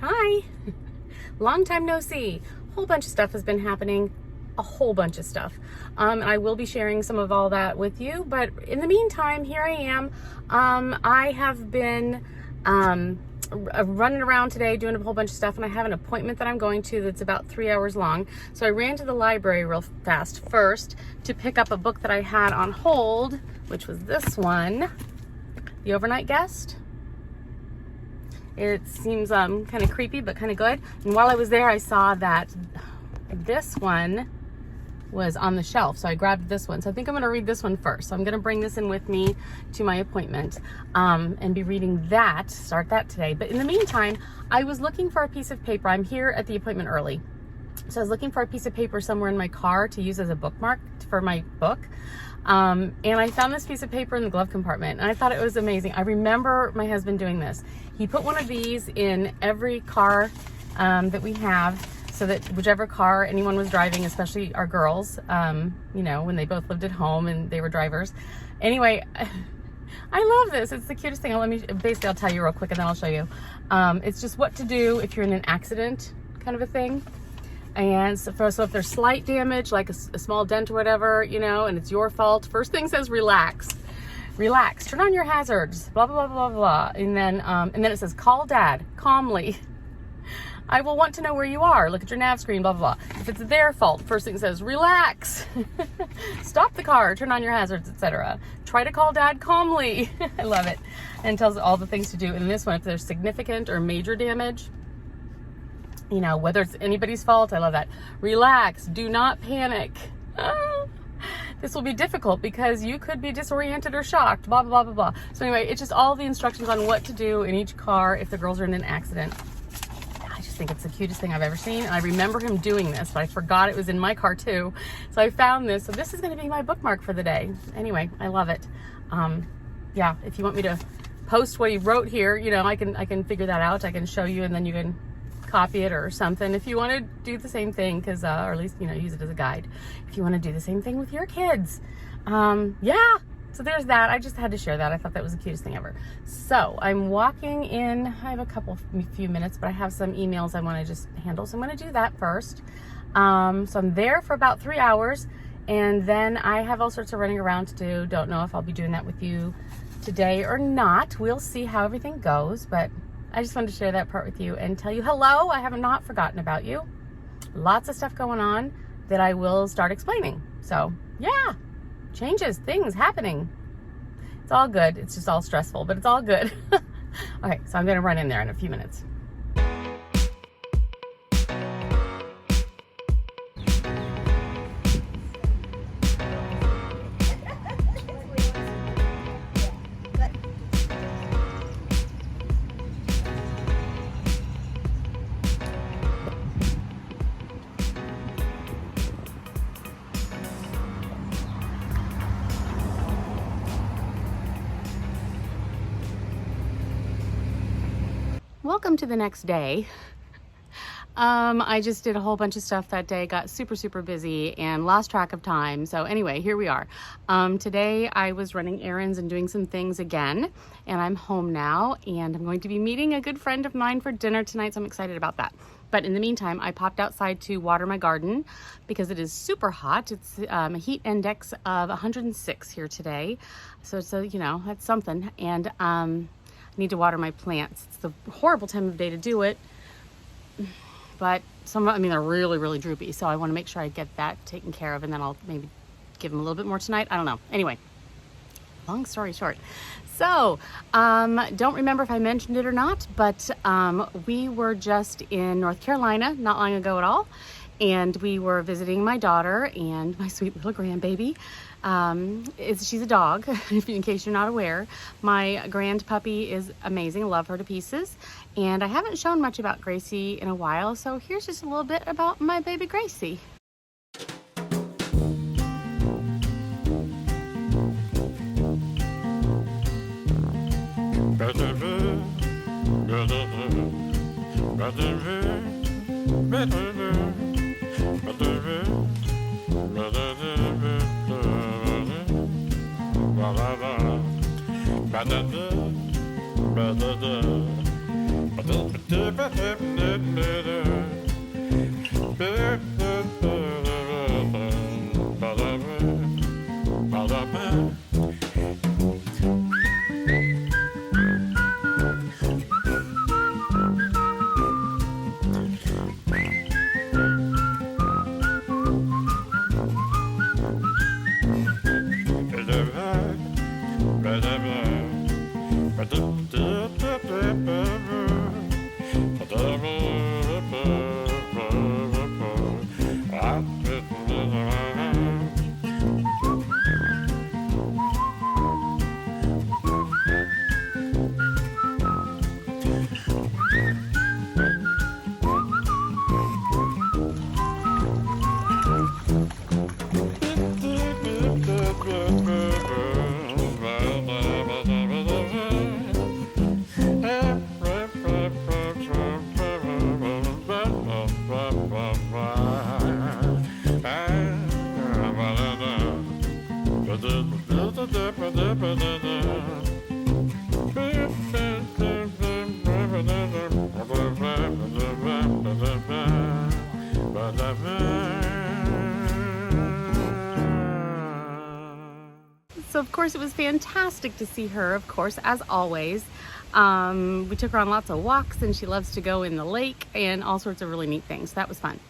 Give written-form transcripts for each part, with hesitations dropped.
Hi. Long time no see. A whole bunch of stuff has been happening. A whole bunch of stuff. I will be sharing some of all that with you, but in the meantime, here I am. I have been running around today doing a whole bunch of stuff, and I have an appointment that I'm going to that's about 3 hours long. So I ran to the library real fast first to pick up a book that I had on hold, which was this one, The Overnight Guest. It seems kind of creepy, but kind of good. And while I was there, I saw that this one was on the shelf, so I grabbed this one. So I think I'm going to read this one first. So I'm going to bring this in with me to my appointment and be reading that, start that today. But in the meantime, I was looking for a piece of paper. I'm here at the appointment early. So I was looking for a piece of paper somewhere in my car to use as a bookmark for my book. And I found this piece of paper in the glove compartment, and I thought it was amazing. I remember my husband doing this. He put one of these in every car that we have, so that whichever car anyone was driving, especially our girls, you know, when they both lived at home and they were drivers. Anyway, I love this. It's the cutest thing. I'll tell you real quick and then I'll show you. It's just what to do if you're in an accident, kind of a thing. And so if there's slight damage, like a small dent or whatever, you know, and it's your fault, first thing says relax. Relax, turn on your hazards, blah, blah, blah, blah, blah. And then it says, call dad calmly. I will want to know where you are. Look at your nav screen, blah, blah, blah. If it's their fault, first thing says, relax. Stop the car, turn on your hazards, etc. Try to call dad calmly. I love it. And it tells all the things to do. And in this one, if there's significant or major damage, you know, whether it's anybody's fault, I love that. Relax, do not panic. This will be difficult because you could be disoriented or shocked, blah, blah, blah, blah, blah. So anyway, it's just all the instructions on what to do in each car if the girls are in an accident. I think it's the cutest thing I've ever seen. And I remember him doing this, but I forgot it was in my car too. So I found this. So this is going to be my bookmark for the day. Anyway, I love it. Yeah, if you want me to post what he wrote here, you know, I can figure that out. I can show you, and then you can copy it or something if you want to do the same thing, because or at least, you know, use it as a guide if you want to do the same thing with your kids. Yeah. So there's that. I just had to share that. I thought that was the cutest thing ever. So I'm walking in. I have a few minutes, but I have some emails I want to just handle. So I'm going to do that first. So I'm there for about 3 hours, and then I have all sorts of running around to do. Don't know if I'll be doing that with you today or not. We'll see how everything goes, but I just wanted to share that part with you and tell you hello. I have not forgotten about you. Lots of stuff going on that I will start explaining. So yeah. Changes, things happening. It's all good. It's just all stressful, but it's all good. Okay, so I'm going to run in there in a few minutes. Welcome to the next day. I just did a whole bunch of stuff that day, got super, super busy and lost track of time. So anyway, here we are. Today I was running errands and doing some things again, and I'm home now, and I'm going to be meeting a good friend of mine for dinner tonight. So I'm excited about that. But in the meantime, I popped outside to water my garden because it is super hot. It's a heat index of 106 here today. So it's you know, that's something. And I need to water my plants. It's the horrible time of day to do it, but they're really, really droopy. So I want to make sure I get that taken care of, and then I'll maybe give them a little bit more tonight. I don't know. Anyway, long story short. So, don't remember if I mentioned it or not, but we were just in North Carolina not long ago at all, and we were visiting my daughter and my sweet little grandbaby. She's a dog, in case you're not aware. My grand puppy is amazing. I love her to pieces. And I haven't shown much about Gracie in a while, so here's just a little bit about my baby Gracie. So of course it was fantastic to see her, of course, as always. We took her on lots of walks, and she loves to go in the lake and all sorts of really neat things. So that was fun.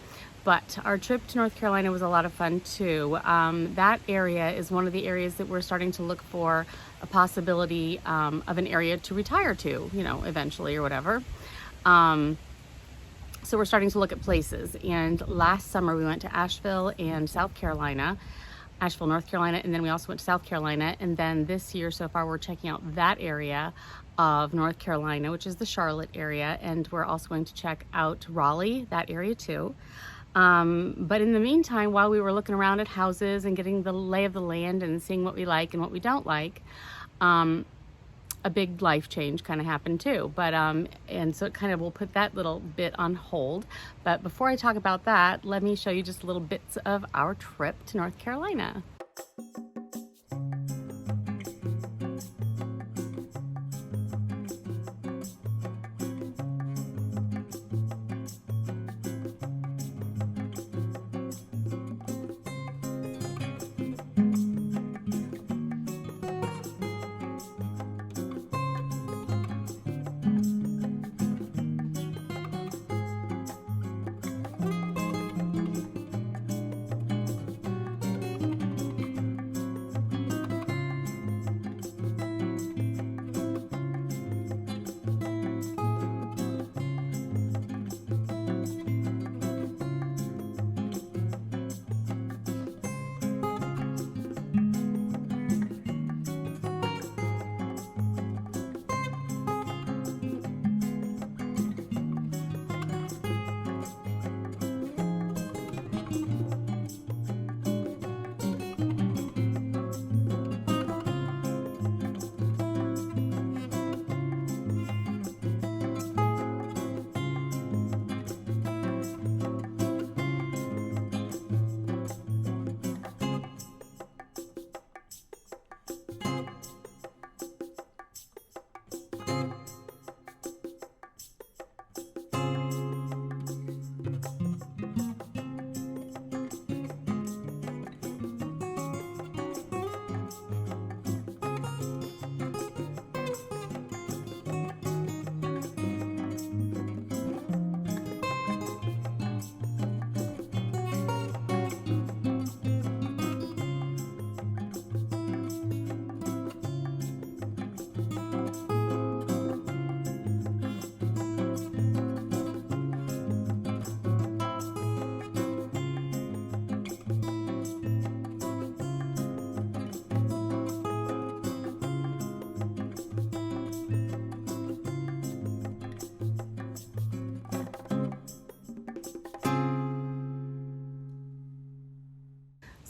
But our trip to North Carolina was a lot of fun too. That area is one of the areas that we're starting to look for a possibility of an area to retire to, you know, eventually or whatever. So we're starting to look at places. And last summer we went to Asheville and South Carolina. Asheville, North Carolina, and then we also went to South Carolina. And then this year so far we're checking out that area of North Carolina, which is the Charlotte area, and we're also going to check out Raleigh, that area too. But in the meantime, while we were looking around at houses and getting the lay of the land and seeing what we like and what we don't like, a big life change kind of happened too. But and so it kind of will put that little bit on hold. But before I talk about that, let me show you just little bits of our trip to North Carolina.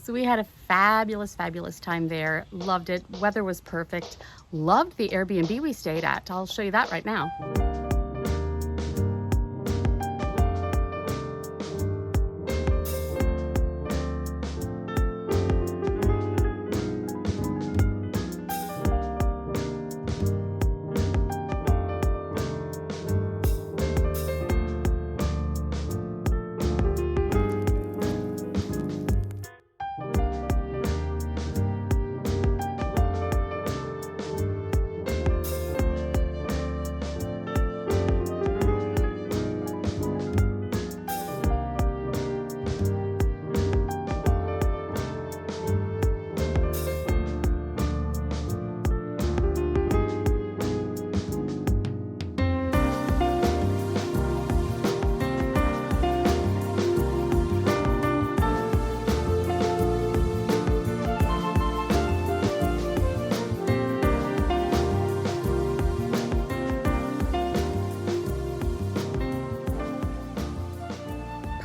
So we had a fabulous, fabulous time there. Loved it. Weather was perfect. Loved the Airbnb we stayed at. I'll show you that right now.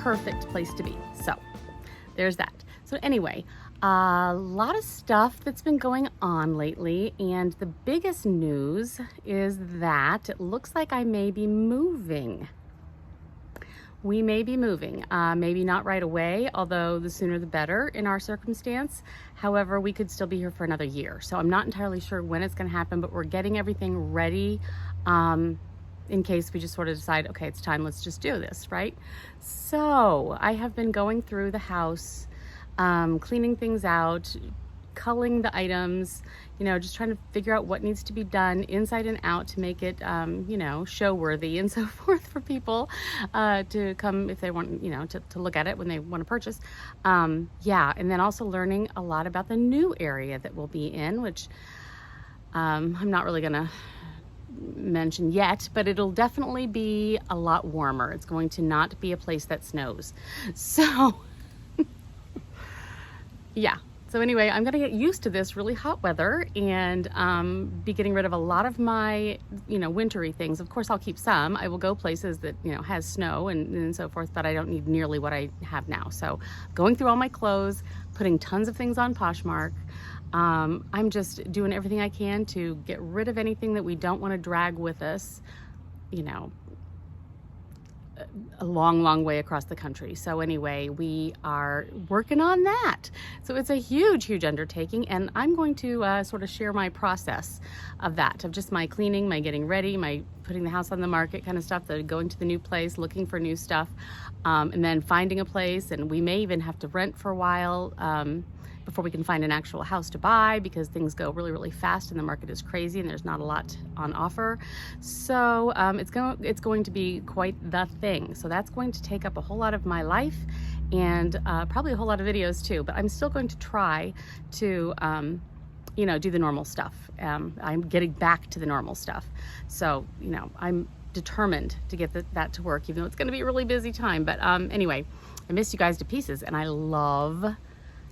perfect place to be. So there's that. So anyway, a lot of stuff that's been going on lately, and the biggest news is that it looks like I may be moving. We may be moving, maybe not right away, although the sooner the better in our circumstance. However, we could still be here for another year. So I'm not entirely sure when it's going to happen, but we're getting everything ready in case we just sort of decide, okay, it's time, let's just do this, right? So I have been going through the house, cleaning things out, culling the items, you know, just trying to figure out what needs to be done inside and out to make it, you know, show worthy and so forth for people to come if they want, you know, to look at it when they want to purchase. Yeah, and then also learning a lot about the new area that we'll be in, which I'm not really gonna mention yet, but it'll definitely be a lot warmer. It's going to not be a place that snows. So yeah. So anyway, I'm gonna get used to this really hot weather and be getting rid of a lot of my, you know, wintry things. Of course, I'll keep some. I will go places that, you know, has snow and so forth, but I don't need nearly what I have now. So going through all my clothes, putting tons of things on Poshmark. I'm just doing everything I can to get rid of anything that we don't want to drag with us, you know, a long way across the country. So anyway, we are working on that. So it's a huge undertaking, and I'm going to sort of share my process of that, of just my cleaning, my getting ready, my putting the house on the market kind of stuff, the going to the new place, looking for new stuff, and then finding a place. And we may even have to rent for a while before we can find an actual house to buy, because things go really fast and the market is crazy and there's not a lot on offer. So it's going to be quite the thing. So that's going to take up a whole lot of my life and probably a whole lot of videos too, but I'm still going to try to you know, do the normal stuff. I'm getting back to the normal stuff. So, you know, I'm determined to get that to work, even though it's going to be a really busy time. But anyway, I missed you guys to pieces, and I love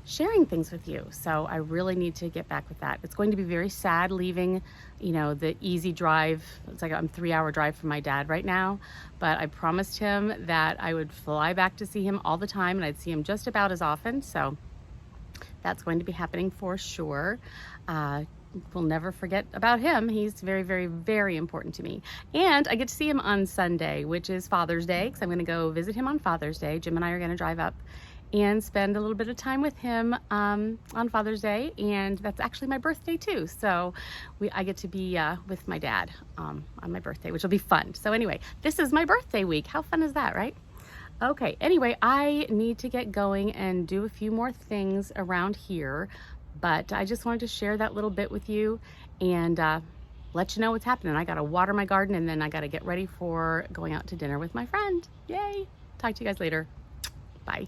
sharing things with you. So I really need to get back with that. It's going to be very sad leaving, you know, the easy drive. It's like I'm 3-hour drive from my dad right now, but I promised him that I would fly back to see him all the time, and I'd see him just about as often. So that's going to be happening for sure. We'll never forget about him. He's very important to me. And I get to see him on Sunday, which is Father's Day, because I'm going to go visit him on Father's Day. Jim and I are going to drive up and spend a little bit of time with him on Father's Day, and that's actually my birthday too. So I get to be with my dad on my birthday, which will be fun. So anyway, this is my birthday week. How fun is that, right? Okay, anyway, I need to get going and do a few more things around here, but I just wanted to share that little bit with you and let you know what's happening. I gotta water my garden, and then I gotta get ready for going out to dinner with my friend. Yay! Talk to you guys later. Bye.